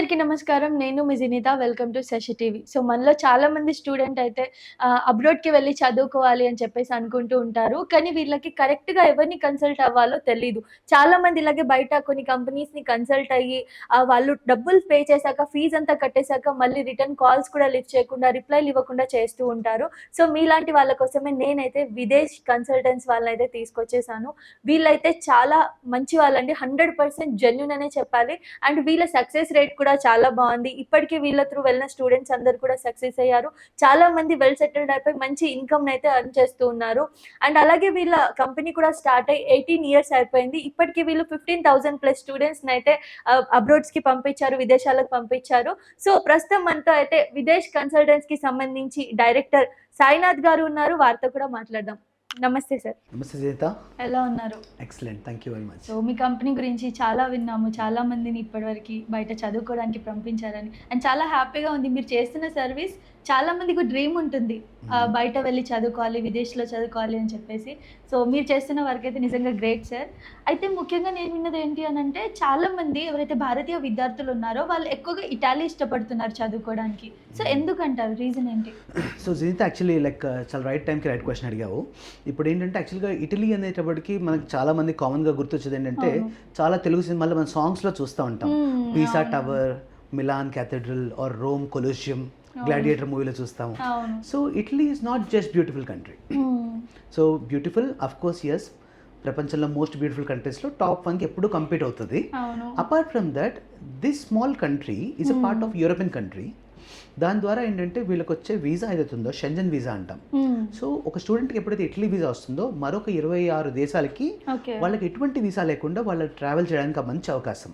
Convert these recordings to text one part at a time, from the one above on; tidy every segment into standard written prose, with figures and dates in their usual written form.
అందరికీ నమస్కారం. నేను మీ Jinitha. Welcome to Sashi TV. So, మనలో చాలామంది స్టూడెంట్ అయితే అబ్రాడ్‌కి వెళ్లి చదువుకోవాలి అని చెప్పేసి అనుకుంటూ ఉంటారు. కానీ వీళ్ళకి కరెక్ట్‌గా ఎవరిని కన్సల్ట్ అవ్వాలో తెలీదు. చాలామంది ఇలాగే బయట కొన్ని కంపెనీస్‌ని కన్సల్ట్ అయ్యి వాళ్ళు డబ్బులు పే చేశాక, ఫీజ్ అంతా కట్టేసాక మళ్ళీ రిటర్న్ కాల్స్ కూడా లిఫ్ట్ చేయకుండా, రిప్లైలు ఇవ్వకుండా చేస్తూ ఉంటారు. సో, మీలాంటి వాళ్ళ కోసమే నేనైతే విదేశ్ కన్సల్టెంట్స్ వాళ్ళనైతే తీసుకొచ్చేసాను. వీళ్ళైతే చాలా మంచి వాళ్ళండి. 100% జెన్యూన్ అనే చెప్పాలి. అండ్ వీళ్ళ సక్సెస్ రేట్ కూడా చాలా బావుంది. ఇప్పటికి వీళ్ళ త్రూ వెళ్ళిన స్టూడెంట్స్ అందరూ కూడా సక్సెస్ అయ్యారు. చాలా మంది వెల్ సెటిల్డ్ అయిపోయి మంచి ఇన్‌కమ్‌నైతే ఎర్న్ చేస్తూ ఉన్నారు. అండ్ అలాగే వీళ్ళ కంపెనీ కూడా స్టార్ట్ అయ్యి 18 ఇయర్స్ అయిపోయింది. ఇప్పటికి వీళ్ళు 15,000 ప్లస్ స్టూడెంట్స్‌నైతే అబ్రాడ్స్‌కి పంపించారు. విదేశాలకు పంపించారు. సో, ప్రస్తుతం మనతో అయితే విదేశ్ కన్సల్టెంట్స్‌కి సంబంధించి డైరెక్టర్ సాయినాథ్ గారు ఉన్నారు. వారితో కూడా మాట్లాడదాం. నమస్తే సార్. నమస్తే జీత. ఎలా ఉన్నారు? Excellent, thank you very much. So, me company గురించి చాలా విన్నాము. చాలా మందిని ఇప్పటివరకి బయట చదువుకోవడానికి పంపించారని. అండ్ చాలా హ్యాపీగా ఉంది. మీరు చేస్తున్న సర్వీస్ చాలా మందికి డ్రీమ్ ఉంటుంది. బయట వెళ్లి చదువుకోవాలి, విదేశ్‌లో చదువుకోవాలి అని చెప్పేసి. సో, మీరు చేస్తున్న వర్క్ అయితే నిజంగా గ్రేట్ సార్. అయితే ముఖ్యంగా నేను విన్నది ఏంటి అనంటే చాలా మంది ఎవరైతే భారతీయ విద్యార్థులు ఉన్నారో వాళ్ళు ఎక్కువగా ఇటాలీ ఇష్టపడుతున్నారు చదువుకోవడానికి. సో, ఎందుకంటారు? రీజన్ ఏంటి? సో జీత, యాక్చువల్లీ చాలా రైట్ టైంకి రైట్ క్వశ్చన్ అడిగావు. ఇప్పుడు ఏంటంటే యాక్చువల్గా ఇటలీ అనేటప్పటికి మనకి చాలా మంది కామన్గా గుర్తొచ్చేది ఏంటంటే చాలా తెలుగు సినిమాల్లో మన సాంగ్స్లో చూస్తూ ఉంటాం. Pisa tower, Milan cathedral or Rome Colosseum, gladiator మూవీలో చూస్తాము. So Italy is not just beautiful country. So beautiful of course yes, ప్రపంచంలో మోస్ట్ బ్యూటిఫుల్ కంట్రీస్లో టాప్ 1కి ఎప్పుడు కంపీట్ అవుతుంది. Apart from that this small country is a part of European country. దాని ద్వారా ఏంటంటే వీళ్ళకి వచ్చే వీసా ఏదైతుందో షెంజన్ వీసా అంటాం. సో ఒక స్టూడెంట్కి ఎప్పుడైతే ఇటలీ వీసా వస్తుందో మరొక 26 దేశాలకి వాళ్ళకి ఎటువంటి వీసా లేకుండా వాళ్ళు ట్రావెల్ చేయడానికి మంచి అవకాశం.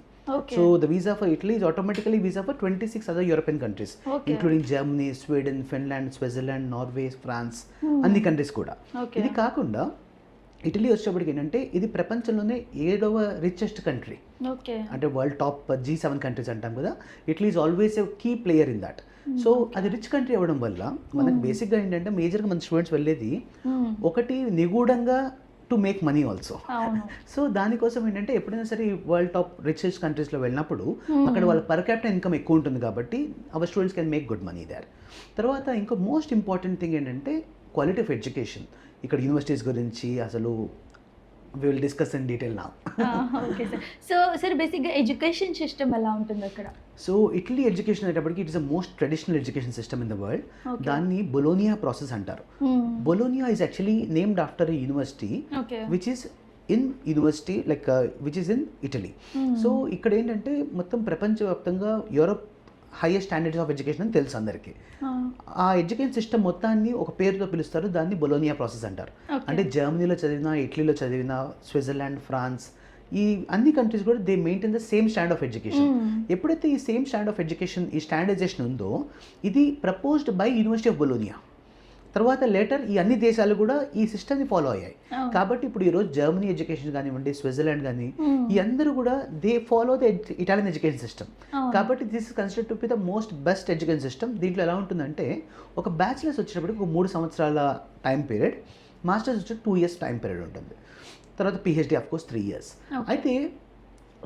So the visa for Italy is automatically visa for 26 other European countries, including Germany, Sweden, Finland, Switzerland, Norway, France, అన్ని కంట్రీస్ కూడా. ఇది కాకుండా ఇటలీ వచ్చేప్పటికి ఏంటంటే ఇది ప్రపంచంలోనే 7వ రిచెస్ట్ కంట్రీ. అంటే వరల్డ్ టాప్ G7 కంట్రీస్ అంటాం కదా, Italy is always a key player in that. So అది రిచ్ కంట్రీ అవ్వడం వల్ల మనకు బేసిక్గా ఏంటంటే మేజర్గా మన స్టూడెంట్స్ వెళ్ళేది ఒకటి నిగూఢంగా to make money also. So దానికోసం ఏంటంటే ఎప్పుడైనా సరే వరల్డ్ టాప్ రిచెస్ట్ కంట్రీస్లో వెళ్ళినప్పుడు అక్కడ వాళ్ళ పర్ క్యాపిటల్ ఇన్కమ్ ఎక్కువ ఉంటుంది కాబట్టి our students can make good money there. తర్వాత ఇంకో మోస్ట్ ఇంపార్టెంట్ థింగ్ ఏంటంటే క్వాలిటీ ఆఫ్ ఎడ్యుకేషన్. ఇక్కడ యూనివర్సిటీస్ గురించి అసలు we will discuss in detail now. Okay sir. So sir బేసిక్గా ఎడ్యుకేషన్ సిస్టమ్ ఎలా ఉంటుంది అక్కడ? సో ఇటలీ ఎడ్యుకేషన్ అనేటప్పటికి it is the most traditional education system in the world. దాన్ని బొలోనియా ప్రాసెస్ అంటారు. Bologna is actually named after a university which is in university which is in Italy. So ఇక్కడ ఏంటంటే మొత్తం ప్రపంచవ్యాప్తంగా Europe highest standards of education అని తెలుసు అందరికీ. ఆ ఎడ్యుకేషన్ సిస్టమ్ మొత్తాన్ని ఒక పేరుతో పిలుస్తారు, దాన్ని బొలోనియా ప్రాసెస్ అంటారు. అంటే జర్మనీలో చదివినా, ఇటలీలో చదివినా, స్విట్జర్లాండ్, ఫ్రాన్స్, ఈ అన్ని కంట్రీస్ కూడా they maintain the same standard of education. ఎప్పుడైతే ఈ సేమ్ స్టాండర్డ్ ఆఫ్ ఎడ్యుకేషన్, ఈ స్టాండర్డైజేషన్ ఉందో ఇది ప్రపోజ్డ్ బై యూనివర్సిటీ ఆఫ్ బొలోనియా. తర్వాత లేటర్ ఈ అన్ని దేశాలు కూడా ఈ సిస్టమ్ని ఫాలో అయ్యాయి. కాబట్టి ఇప్పుడు ఈరోజు జర్మనీ ఎడ్యుకేషన్ కానివ్వండి, స్విట్జర్లాండ్ కానీ, ఈ అందరూ కూడా they follow the Italian education system. కాబట్టి this is considered to be the most best education system. దీంట్లో ఎలా ఉంటుందంటే ఒక బ్యాచిలర్స్ వచ్చేటప్పటికి ఒక 3 సంవత్సరాల టైం పీరియడ్, మాస్టర్స్ వచ్చి 2 ఇయర్స్ టైం పీరియడ్ ఉంటుంది. తర్వాత పిహెచ్డి ఆఫ్ కోర్స్ 3 ఇయర్స్. అయితే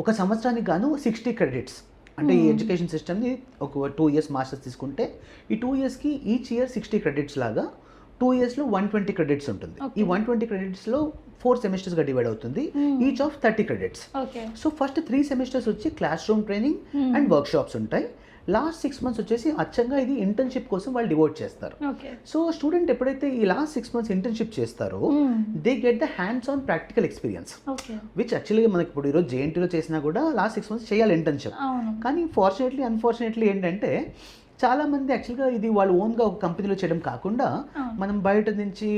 ఒక సంవత్సరానికి గాను 60 క్రెడిట్స్. అంటే ఈ ఎడ్యుకేషన్ సిస్టమ్ని ఒక 2 ఇయర్స్ మాస్టర్స్ తీసుకుంటే ఈ 2 ఇయర్స్కి ఈచ్ ఇయర్ 60 క్రెడిట్స్ లాగా 2 ఇయర్స్లో 120 క్రెడిట్స్ ఉంటుంది. ఈ 120 క్రెడిట్స్లో 4 సెమిస్టర్స్గా డివైడ్ అవుతుంది, each of 30 credits. So first 3 semesters వచ్చి class room training and work shops ఉంటాయి. లాస్ట్ 6 మంత్స్ వచ్చేసి అచ్చంగా ఇది ఇంటర్న్షిప్ కోసం వాళ్ళు డివోట్ చేస్తారు. సో స్టూడెంట్ ఎప్పుడైతే ఈ లాస్ట్ 6 మంత్స్ ఇంటర్న్షిప్ చేస్తారో they get the hands on practical experience, which యాక్చువల్గా మనకి ఇప్పుడు ఈరోజు జేఎన్టీలో చేసినా కూడా లాస్ట్ 6 మంత్స్ చేయాలి ఇంటర్న్షిప్. కానీ అన్ఫార్చునేట్లీ ఏంటంటే చాలామంది యాక్చువల్గా ఇది వాళ్ళు ఓన్గా ఒక కంపెనీలో చేయడం కాకుండా మనం బయట నుంచి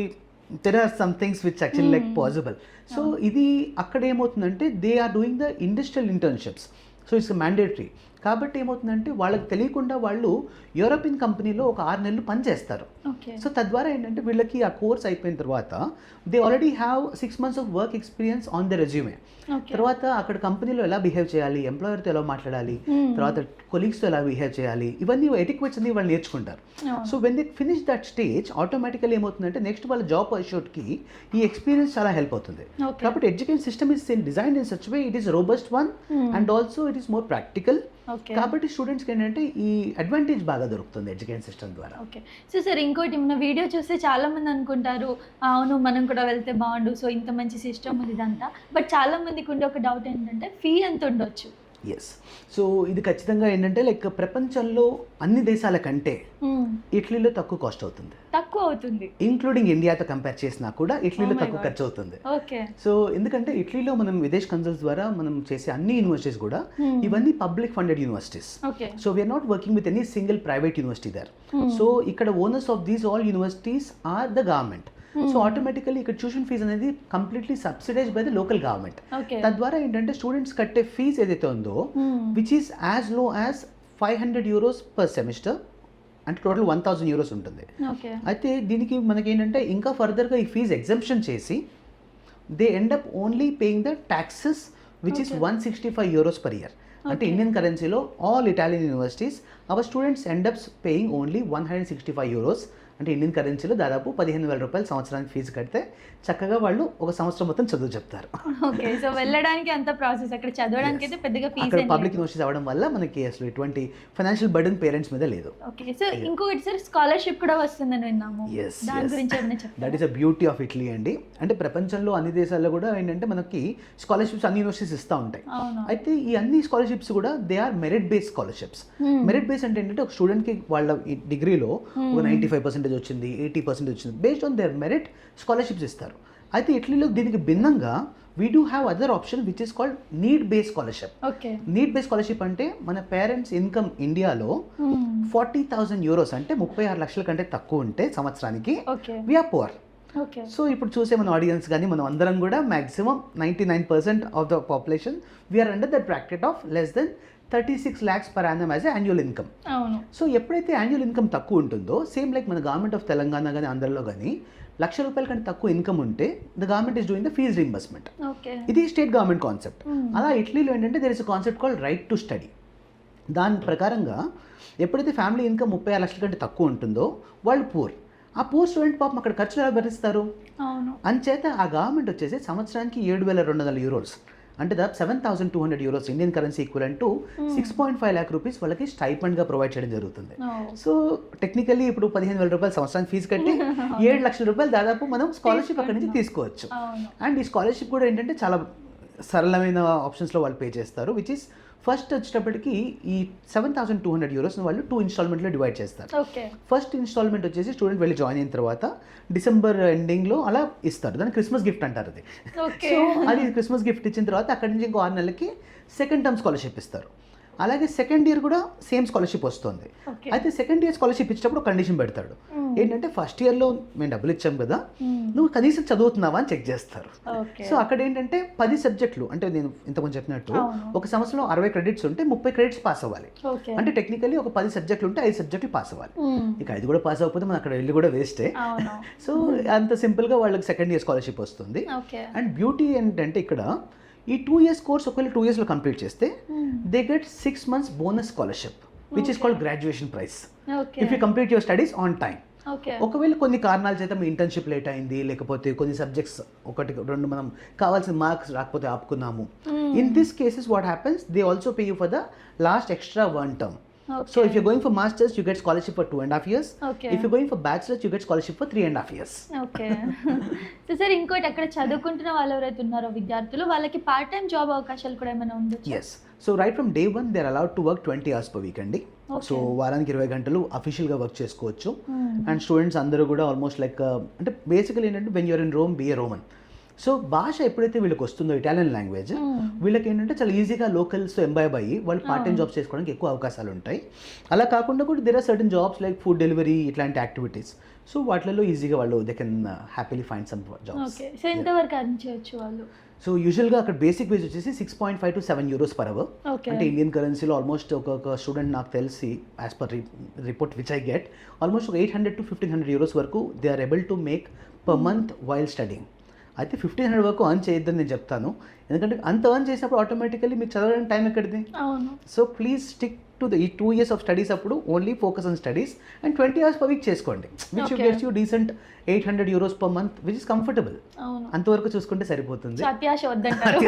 there are some things which actually like possible. So ఇది అక్కడ ఏమవుతుందంటే they are doing the industrial internships. So it's mandatory. కాబట్టి ఏమవుతుందంటే వాళ్ళకి తెలియకుండా వాళ్ళు యూరోపియన్ కంపెనీలో ఒక 6 నెలలు పనిచేస్తారు. సో తద్వారా ఏంటంటే వీళ్ళకి ఆ కోర్స్ అయిపోయిన తర్వాత they already have 6 months of work experience on the resume. తర్వాత అక్కడ కంపెనీలో ఎలా బిహేవ్ చేయాలి, ఎంప్లాయర్తో ఎలా మాట్లాడాలి, తర్వాత కొలీగ్స్తో ఎలా బిహేవ్ చేయాలి, ఇవన్నీ ఎటిక్వెట్స్ అన్ని వాళ్ళు నేర్చుకుంటారు. So when they finish that stage automatically ఏమవుతుందంటే నెక్స్ట్ వాళ్ళ జాబ్ పర్సూట్కి ఈ ఎక్స్పీరియన్స్ చాలా హెల్ప్ అవుతుంది. కాబట్టి education system is designed in such way it is robust one and also it is more practical okay. కాబట్టి స్టూడెంట్స్కి ఏంటంటే ఈ అడ్వాంటేజ్ బాగా దొరుకుతుంది ఎడ్యుకేషన్ సిస్టమ్ ద్వారా. ఓకే. సో సార్ ఇంకోటి మన వీడియో చూస్తే చాలామంది అనుకుంటారు, అవును మనం కూడా వెళ్తే బాగుండు, సో ఇంత మంచి సిస్టమ్ ఉంది ఇదంతా. బట్ చాలా మందికి ఉండే ఒక డౌట్ ఏంటంటే ఫీ ఎంత ఉండొచ్చు? ఎస్. సో ఇది ఖచ్చితంగా ఏంటంటే లైక్ ప్రపంచంలో అన్ని దేశాల కంటే ఇటలీలో తక్కువ కాస్ట్ అవుతుంది, తక్కువ అవుతుంది, ఇంక్లూడింగ్ ఇండియాతో కంపేర్ చేసినా కూడా ఇటలీలో Oh my తక్కువ God. ఖర్చు అవుతుంది. ఓకే. సో ఎందుకంటే ఇటలీలో మనం విదేశ్ కన్సల్ట్స్ ద్వారా మనం చేసే అన్ని యూనివర్సిటీస్ కూడా ఇవన్నీ public funded universities. Okay. So we're not working with any single private university there. So ఇక్కడ owners of these all universities are the government. So automatically ఇక్కడ ట్యూషన్ ఫీజ్ అనేది completely subsidised by the local government. Okay. తద్వారా ఏంటంటే students కట్టే fee ఏదైతే ఉందో which is as low as €500 per semester, అంటే total €1,000 ఉంటుంది. ఓకే. అయితే దీనికి మనకి ఏంటంటే ఇంకా ఫర్దర్గా ఈ ఫీజ్ ఎగ్జంప్షన్ చేసి they end up only paying the taxes which is €165 per year. అంటే ఇండియన్ కరెన్సీలో all Italian universities our students end ups paying only €165. అంటే ఇండియన్ కరెన్సీలో దాదాపు ₹15,000 సంవత్సరానికి ఫీజు కడితే చక్కగా వాళ్ళు ఒక సంవత్సరం మొత్తం చదువు చెప్తారు. ఓకే. సో వెళ్ళడానికి అంత ప్రాసెస్, అక్కడ చదవడానికి అయితే పెద్దగా ఫీజు అక్కడ పబ్లిక్ యూనివర్సిటీస్ అవ్వడం వల్ల మనకి అసలు ఎటువంటి ఫైనాన్షియల్ బర్డెన్ పేరెంట్స్ మీద లేదు. ఓకే. సో ఇంకొకటి సార్ స్కాలర్షిప్ కూడా వస్తుందని విన్నాము, Yes, దాని yes. గురించి ఏమైనా చెప్తారా? That is a beauty of Italy అండి. అంటే ప్రపంచంలో అన్ని దేశాల్లో కూడా ఏంటంటే మనకి స్కాలర్షిప్స్ అన్ని యూనివర్సిటీస్ ఇస్తూ ఉంటాయి. అవును. అయితే ఈ అన్ని స్కాలర్షిప్స్ కూడా they are merit based scholarships. Merit base అంటే ఏంటంటే ఒక స్టూడెంట్కి వాళ్ళ డిగ్రీలో ఒక 95% వచ్చింది, 80% వచ్చింది, based on their merit scholarships ఇస్తారు. అయితే ఇటలీలో దీనికి భిన్నంగా we do have other option which is called need based scholarship. Okay. Need based scholarship అంటే మన పేరెంట్స్ ఇన్కమ్ ఇండియాలో €40,000 అంటే 36 లక్షల కంటే తక్కువ ఉంటే సంవత్సరానికి okay. We are poor. Okay. So ఇప్పుడు చూసే మన ఆడియన్స్ కానీ మనం అందరం కూడా maximum 99% of the population we are under the bracket of less than 36 lakhs per annum as annual income. అవును. సో ఎప్పుడైతే యాన్యువల్ ఇన్కమ్ తక్కువ ఉంటుందో సేమ్ లైక్ మన గవర్నమెంట్ ఆఫ్ తెలంగాణ కానీ ఆంధ్రలో కానీ ₹1,00,000 కంటే తక్కువ ఇన్కమ్ ఉంటే the government is doing the fees reimbursement. Okay. ఇది స్టేట్ గవర్నమెంట్ కాన్సెప్ట్. అలా ఇటలీలో ఏంటంటే there is a concept called right to study. దాని ప్రకారంగా ఎప్పుడైతే ఫ్యామిలీ ఇన్కమ్ 36 లక్షల కంటే తక్కువ ఉంటుందో వాళ్ళు పూర్. ఆ పూర్ స్టూడెంట్ పాపం అక్కడ ఖర్చులు ఎలా భరిస్తారు? అవును. అంచేత ఆ గవర్నమెంట్ వచ్చేసి సంవత్సరానికి €7,200 అంటే దాదాపు €7,200 Indian currency equivalent to 6.5 lakh rupees వాళ్ళకి స్టైపెండ్గా ప్రొవైడ్ చేయడం జరుగుతుంది. సో టెక్నికల్లీ ఇప్పుడు ₹15,000 సంవత్సరానికి ఫీజు కట్టి ₹7 లక్షల దాదాపు మనం స్కాలర్షిప్ అక్కడి నుంచి తీసుకోవచ్చు. అవును. అండ్ ఈ స్కాలర్షిప్ కూడా ఏంటంటే చాలా సరళమైన ఆప్షన్స్లో వాళ్ళు పే చేస్తారు, విచ్ ఇస్ ఫస్ట్ వచ్చేటప్పటికి ఈ €7,200 వాళ్ళు 2 ఇన్స్టాల్మెంట్లో డివైడ్ చేస్తారు. ఓకే. ఫస్ట్ ఇన్స్టాల్మెంట్ వచ్చేసి స్టూడెంట్ వెళ్ళి జాయిన్ అయిన తర్వాత డిసెంబర్ ఎండింగ్లో అలా ఇస్తారు, దాన్ని క్రిస్మస్ గిఫ్ట్ అంటారు అది. ఓకే. సో అది క్రిస్మస్ గిఫ్ట్ ఇచ్చిన తర్వాత అక్కడి నుంచి ఇంకో 6 నెలలకి సెకండ్ టర్మ్ స్కాలర్షిప్ ఇస్తారు. అలాగే సెకండ్ ఇయర్ కూడా సేమ్ స్కాలర్షిప్ వస్తుంది. ఓకే. అయితే సెకండ్ ఇయర్ స్కాలర్షిప్ ఇచ్చేటప్పుడు కండిషన్ పెడతాడు, ఏంటంటే ఫస్ట్ ఇయర్లో మేము డబ్బులు ఇచ్చాం కదా, నువ్వు కనీసం చదువుతున్నావా అని చెక్ చేస్తారు. ఓకే. సో అక్కడ ఏంటంటే 10 సబ్జెక్టులు, అంటే నేను ఇంతకుముందు చెప్పినట్టు అవును. ఒక సంవత్సరంలో 60 క్రెడిట్స్ ఉంటే 30 క్రెడిట్స్ పాస్ అవ్వాలి. ఓకే. అంటే టెక్నికల్లీ ఒక 10 సబ్జెక్టులు ఉంటే 5 సబ్జెక్టులు పాస్ అవ్వాలి. ఇక 5 కూడా పాస్ అవ్వకపోతే మనం అక్కడ వెళ్ళి కూడా వేస్టే. అవును. సో అంత సింపుల్గా వాళ్ళకి సెకండ్ ఇయర్ స్కాలర్షిప్ వస్తుంది. ఓకే. అండ్ బ్యూటీ ఏంటంటే ఇక్కడ ఈ 2 years కోర్స్ ఒకవేళ 2 yearsలో కంప్లీట్ చేస్తే they get 6 months bonus scholarship which is called graduation price okay. If you complete your studies on time. Okay. ఒకవేళ కొన్ని కారణాల చేత మీ ఇంటర్న్షిప్ లేట్ అయింది, లేకపోతే కొన్ని సబ్జెక్ట్స్ 1-2 మనం కావాల్సిన మార్క్స్ రాకపోతే ఆపుకున్నాము, in this cases what happens they also pay you for the last extra 1 term. Okay. So if you're going for masters, you get scholarship for 2.5 years. Okay. If you're going for bachelor's, you get scholarship for 3.5 years. Okay. So sir ఇంకోటి, అక్కడ చదువుకుంటున్న వాళ్ళు ఎవరైతే ఉన్నారో విద్యార్థులు, వాళ్ళకి part time job అవకాశాలు కూడా ఏమైనా ఉండొచ్చు? Yes. So right from day one, they're allowed to work 20 hours per week అండి. సో వారానికి 20 గంటలు అఫీషియల్గా వర్క్ చేసుకోవచ్చు. అండ్ స్టూడెంట్స్ అందరూ కూడా ఆల్మోస్ట్ లైక్ అంటే బేసికలీ ఏంటంటే when you're in Rome be a Roman. So భాష ఎప్పుడైతే వీళ్ళకి వస్తుందో ఇటాలియన్ లాంగ్వేజ్, వీళ్ళకి ఏంటంటే చాలా ఈజీగా లోకల్స్తో ఎంబైబ్ అయ్యి వాళ్ళు పార్ట్ టైం జాబ్స్ చేసుకోవడానికి ఎక్కువ అవకాశాలు ఉంటాయి. అలా కాకుండా కూడా there are certain jobs like food delivery ఇట్లాంటి యాక్టివిటీస్. సో వాటిలో ఈజీగా వాళ్ళు they can happily find some jobs. Okay. So ఎంతవరకు అర్న్ చేయొచ్చు వాళ్ళు? సో యూజువల్గా అక్కడ బేసిక్ వేజ్ వచ్చేసి 6.5 to 7 euros per hour. అంటే ఇండియన్ కరెన్సీలో ఆల్మోస్ట్ ఒక స్టూడెంట్ నాకు తెలిసి as per report which I get almost ఒక 800 to 1,500 euros వరకు they are able to make per month while studying. అయితే 1500 వరకు అర్న్ చేయొద్దని నేను చెప్తాను, ఎందుకంటే అంత అర్న్ చేసినప్పుడు ఆటోమేటికల్లీ మీకు చదవడానికి టైం ఎక్కడిది. So please stick to the ఈ 2 years ఆఫ్ స్టడీస్ అప్పుడు only focus on studies and 20 hours per week చేసుకోండి, which gets you decent 800 euros per month, which is comfortable. అంతవరకు చూసుకుంటే సరిపోతుంది. అత్యాశ వద్దంటారు.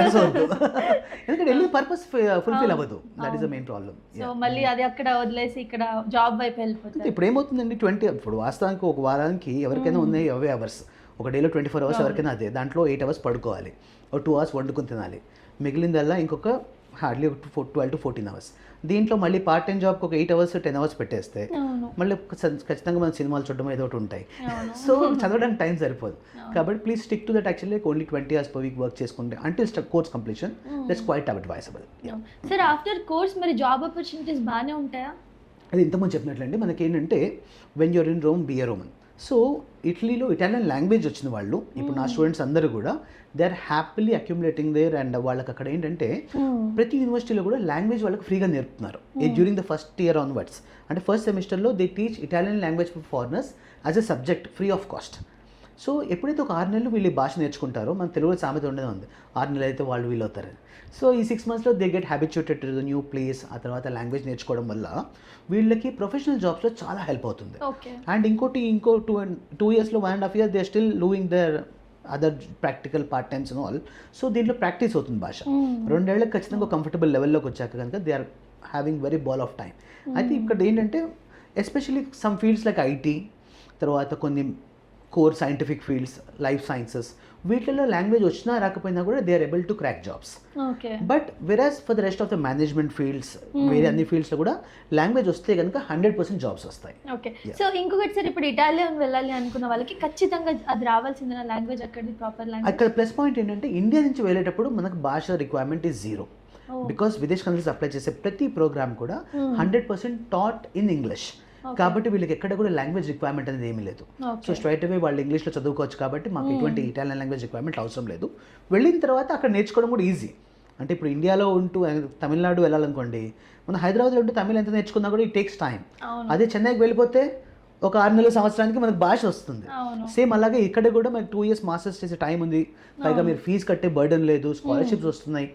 ఎందుకంటే వెళ్ళి పర్పస్ ఫుల్ఫిల్ అవ్వదు, that is the main problem. So మళ్ళీ అది అక్కడ వదిలేసి ఇక్కడ జాబ్ వైపు వెళ్ళిపోతుంది. ఇప్పుడు ఏమవుతుందండి, ఇప్పుడు వాస్తవానికి ఒక వారానికి ఎవరికైనా ఉన్నాయి 20 hours, ఒక డేలో 24 hours ఎవరికైనా అదే, దాంట్లో 8 hours పడుకోవాలి, ఒక 2 hours వండుకొని తినాలి, మిగిలిందల్లా ఇంకొక హార్డ్లీ 12 to 14 hours. దీంట్లో మళ్ళీ పార్ట్ టైం జాబ్కి ఒక 8 hours 10 hours పెట్టేస్తే మళ్ళీ ఖచ్చితంగా మన సినిమాలు చూడడం ఏదో ఒకటి ఉంటాయి. సో చదవడానికి టైం సరిపోదు. కాబట్టి please stick to that. Actually only 20 hours per week work చేసుకుంటే until course completion, that's quite advisable. Sir after course మరి జాబ్ ఆపర్చునిటీస్ బాగానే ఉంటాయా? అది ఇంతకుముందు చెప్పినట్లండి, మనకి ఏంటంటే when you're in Rome be a Roman. So ఇటలీలో ఇటాలియన్ లాంగ్వేజ్ వచ్చిన వాళ్ళు ఇప్పుడు నా స్టూడెంట్స్ అందరూ కూడా they are happily accumulating there. And వాళ్ళకి అక్కడ ఏంటంటే ప్రతి యూనివర్సిటీలో కూడా లాంగ్వేజ్ వాళ్ళకి ఫ్రీగా నేర్పుతున్నారు during the first year onwards. అంటే ఫస్ట్ సెమిస్టర్లో they teach Italian language for foreigners as a subject free of cost. So ఎప్పుడైతే ఒక 6 నెలలు వీళ్ళు ఈ భాష నేర్చుకుంటారో, మన తెలుగులో సామెత ఉండేది ఉంది, 6 నెలలు అయితే వాళ్ళు వీళ్ళు అవుతారని. సో ఈ 6 monthsలో they get habituated to the new place. ఆ తర్వాత లాంగ్వేజ్ నేర్చుకోవడం వల్ల వీళ్ళకి ప్రొఫెషనల్ జాబ్స్లో చాలా హెల్ప్ అవుతుంది. అండ్ ఇంకో 2 yearsలో 1.5 years they still doing their other practical part times and all. So దీంట్లో ప్రాక్టీస్ అవుతుంది భాష. 2 ఏళ్ళకి ఖచ్చితంగా కంఫర్టబుల్ లెవెల్లోకి వచ్చాక కనుక they are having very ball of time. అయితే ఇక్కడ ఏంటంటే especially some fields like IT, తర్వాత కొన్ని core scientific fields, life sciences, వీటిల్లో లాంగ్వేజ్ వచ్చినా రాకపోయినా కూడా they are able to crack jobs. But whereas for the rest of the management fields, వేరే అన్ని ఫీల్డ్స్లో కూడా లాంగ్వేజ్ వస్తే కనుక 100% జాబ్స్ వస్తాయి. ఓకే. సో ఇంకొకటి సార్, ఇప్పుడు ఇటాలియన్ వెళ్ళాలి అనుకున్న వాళ్ళకి ఖచ్చితంగా అది రావాల్సిన లాంగ్వేజ్ అక్కడి ప్రాపర్ లాంగ్వేజ్. అక్కడ ప్లస్ పాయింట్ ఏంటంటే ఇండియా నుంచి వెళ్ళేటప్పుడు మనకు భాష రిక్వైర్మెంట్ ఈజ్ 0. బికాస్ విదేశ్ కన్సల్స్ అప్లై చేసే ప్రతి ప్రోగ్రామ్ కూడా 100% టాట్ ఇన్ ఇంగ్లీష్. కాబట్టి వీళ్ళకి ఎక్కడ కూడా లాంగ్వేజ్ రిక్వైర్మెంట్ అనేది ఏమీ లేదు. సో స్ట్రైట్ అవే వాళ్ళు ఇంగ్లీష్లో చదువుకోవచ్చు. కాబట్టి మాకు ఎటువంటి ఇటాలియన్ లాంగ్వేజ్ రిక్వైర్మెంట్ అవసరం లేదు. వెళ్ళిన తర్వాత అక్కడ నేర్చుకోవడం కూడా ఈజీ. అంటే ఇప్పుడు ఇండియాలో ఉంటూ తమిళనాడు వెళ్ళాలనుకోండి, మనం హైదరాబాద్లో ఉంటూ తమిళ ఎంత నేర్చుకున్నా కూడా ఇట్ టేక్స్ టైం. అదే చెన్నైకి వెళ్ళిపోతే ఒక 6 నెలల సంవత్సరానికి మనకు భాష వస్తుంది. సేమ్ అలాగే ఇక్కడ కూడా మనకి 2 years మాస్టర్స్ చేసే టైం ఉంది. పైగా మీరు ఫీజు కట్టే బర్డన్ లేదు, స్కాలర్షిప్స్ వస్తున్నాయి.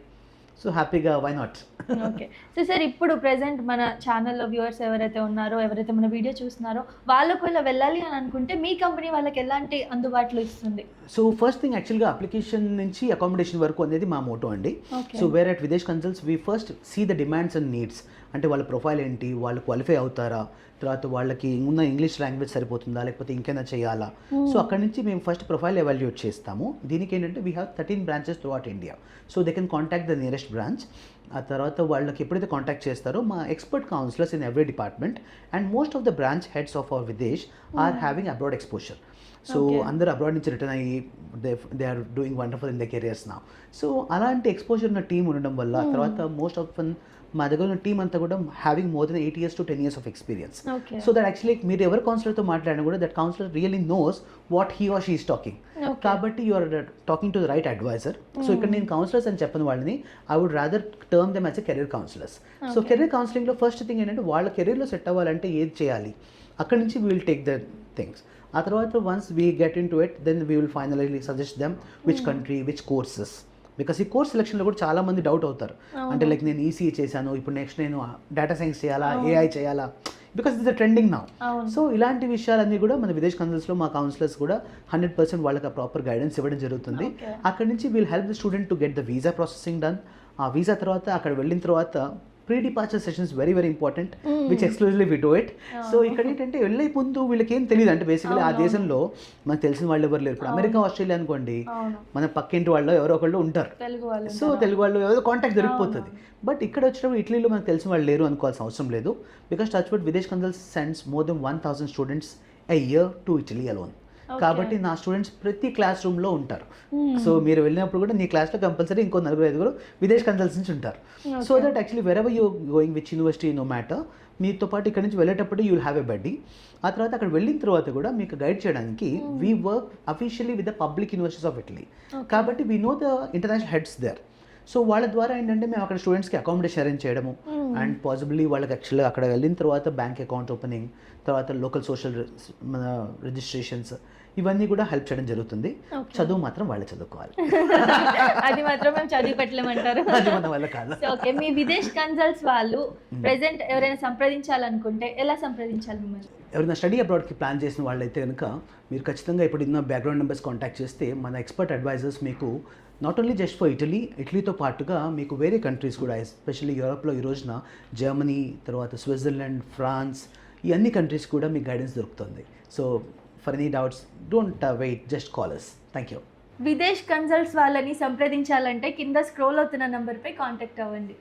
సో హ్యాపీగా why not. Okay. So sir ఇప్పుడు ప్రెసెంట్ మన ఛానల్లో వ్యూవర్స్ ఎవరైతే ఉన్నారో, ఎవరైతే మన వీడియో చూస్తున్నారో, వాళ్ళకు ఇలా వెళ్ళాలి అని అనుకుంటే మీ కంపెనీ వాళ్ళకి ఎలాంటి అందుబాటులో ఇస్తుంది? సో ఫస్ట్ థింగ్ యాక్చువల్గా అప్లికేషన్ నుంచి అకామిడేషన్ వరకు అనేది మా మోటో అండి. So we're at Videsh consults we first see the demands and needs. అంటే వాళ్ళ ప్రొఫైల్ ఏంటి, వాళ్ళు క్వాలిఫై అవుతారా, తర్వాత వాళ్ళకి ఉన్న ఇంగ్లీష్ లాంగ్వేజ్ సరిపోతుందా, లేకపోతే ఇంకైనా చేయాలా. సో అక్కడ నుంచి మేము ఫస్ట్ ప్రొఫైల్ ఎవాల్యుయేట్ చేస్తాము. దీనికి ఏంటంటే we have 13 branches throughout India. So they can contact the nearest branch. ఆ తర్వాత వాళ్ళకి ఎప్పుడైతే కాంటాక్ట్ చేస్తారో మా expert counsellors in every department and most of the branch heads of our Videsh are having abroad exposure. So అందరూ abroad నుంచి return అయ్యి they are doing wonderful in the careers now. So అలాంటి ఎక్స్పోజర్ ఉన్న team ఉండడం వల్ల తర్వాత most of మా దగ్గర ఉన్న టీం అంతా కూడా having more than 8 years to 10 years of experience. So that actually మీరు ఎవరు కౌన్సిలర్తో మాట్లాడినా కూడా that counsellor really knows what he or she is talking. కాబట్టి you are talking to the right adviser. So ఇక్కడ నేను కౌన్సిలర్స్ అని చెప్పని వాళ్ళని I would rather term them as a career counsellors. So career కౌన్సిలింగ్లో ఫస్ట్ థింగ్ ఏంటంటే వాళ్ళ కెరీర్లో సెట్ అవ్వాలంటే ఏది చేయాలి, అక్కడ నుంచి we will take the things. ఆ తర్వాత once we get in to it then we will finally suggest them which country, which courses. Because ఈ కోర్స్ సెలక్షన్లో కూడా చాలా మంది డౌట్ అవుతారు. అంటే లైక్ నేను ఈసీఈ చేశాను, ఇప్పుడు నెక్స్ట్ నేను డేటా సైన్స్ చేయాలా, ఏఐ చేయాలా, because it's the trending now. So ఇలాంటి విషయాలన్నీ కూడా మన విదేశ్ కన్సల్ట్స్లో మా కౌన్సిలర్స్ కూడా 100% వాళ్ళకి ప్రాపర్ గైడెన్స్ ఇవ్వడం జరుగుతుంది. అక్కడ నుంచి we'll help the student to get the visa processing done. ఆ వీసా తర్వాత అక్కడ వెళ్ళిన తర్వాత pre departure sessions very very important, which exclusively we do it. So ఇక్కడ ఏంటంటే వెళ్ళే ముందు వీళ్ళకి ఏం తెలియదు. అంటే బేసికలీ ఆ దేశంలో మనకు తెలిసిన వాళ్ళు ఎవరు లేరు. ఇప్పుడు అమెరికా, ఆస్ట్రేలియా అనుకోండి, మన పక్కింటి వాళ్ళు ఎవరో ఒకళ్ళు ఉంటారు. సో తెలుగు వాళ్ళు ఎవరో కాంటాక్ట్ దొరికిపోతుంది. బట్ ఇక్కడ వచ్చినప్పుడు ఇటలీలో మనకు తెలిసిన వాళ్ళు లేరు అనుకోవాల్సిన అవసరం లేదు. Because touch wood Videsh consults sends more than 1000 students a year to Italy alone. కాబట్టి నా స్టూడెంట్స్ ప్రతి క్లాస్ రూమ్లో ఉంటారు. సో మీరు వెళ్ళినప్పుడు కూడా నీ క్లాస్లో కంపల్సరీ ఇంకో 4-5 విదేశ్ కన్సల్ట్స్ నుంచి ఉంటారు. So that actually wherever you going which university no matter, మీతో పాటు ఇక్కడ నుంచి వెళ్ళేటప్పుడు యూ విల్ హ్యావ్ ఎ బడ్డీ. ఆ తర్వాత అక్కడ వెళ్ళిన తర్వాత కూడా మీకు గైడ్ చేయడానికి we work officially with the public universities of Italy. కాబట్టి we know the international heads there. So వాళ్ళ ద్వారా ఏంటంటే మేము అక్కడ స్టూడెంట్స్కి అకామిడేషన్ అరేంజ్ చేయడము అండ్ పాసిబిలీ వాళ్ళకి యాక్చువల్గా అక్కడ వెళ్ళిన తర్వాత బ్యాంక్ అకౌంట్ ఓపెనింగ్, తర్వాత లోకల్ సోషల్ మన రిజిస్ట్రేషన్స్, ఇవన్నీ కూడా హెల్ప్ చేయడం జరుగుతుంది. చదువు మాత్రం వాళ్ళే చదువుకోవాలి. అది మాత్రం మేము చదివి పెట్టలేమంటారు. అది మన వల్ల కాదు. ఓకే, మీ విదేశ్ కన్సల్ట్స్ వాళ్ళు ప్రెసెంట్ ఎవరైనా సంప్రదించాలనుకుంటే ఎలా సంప్రదించాలి మిమ్మల్ని? ఎవరైనా స్టడీ అబ్రాడ్కి ప్లాన్ చేసిన వాళ్ళైతే కనుక మీరు ఖచ్చితంగా ఇప్పుడు ఇన్న బ్యాక్గ్రౌండ్ నెంబర్స్ కాంటాక్ట్ చేస్తే మన ఎక్స్పర్ట్ అడ్వైజర్స్ మీకు నాట్ ఓన్లీ జస్ట్ ఫర్ ఇటలీతో పాటుగా మీకు వేరే కంట్రీస్ కూడా, ఎస్పెషల్లీ యూరోప్లో ఈ రోజున జర్మనీ, తర్వాత స్విట్జర్లాండ్, ఫ్రాన్స్, ఈ అన్ని కంట్రీస్ కూడా మీకు గైడెన్స్ దొరుకుతుంది. So for any doubts don't wait, just call us. Thank you. Videsh consults వాళ్ళని సంప్రదించాలంటే కింద స్క్రోల్ అవుతున్న నంబర్పై కాంటాక్ట్ అవ్వండి.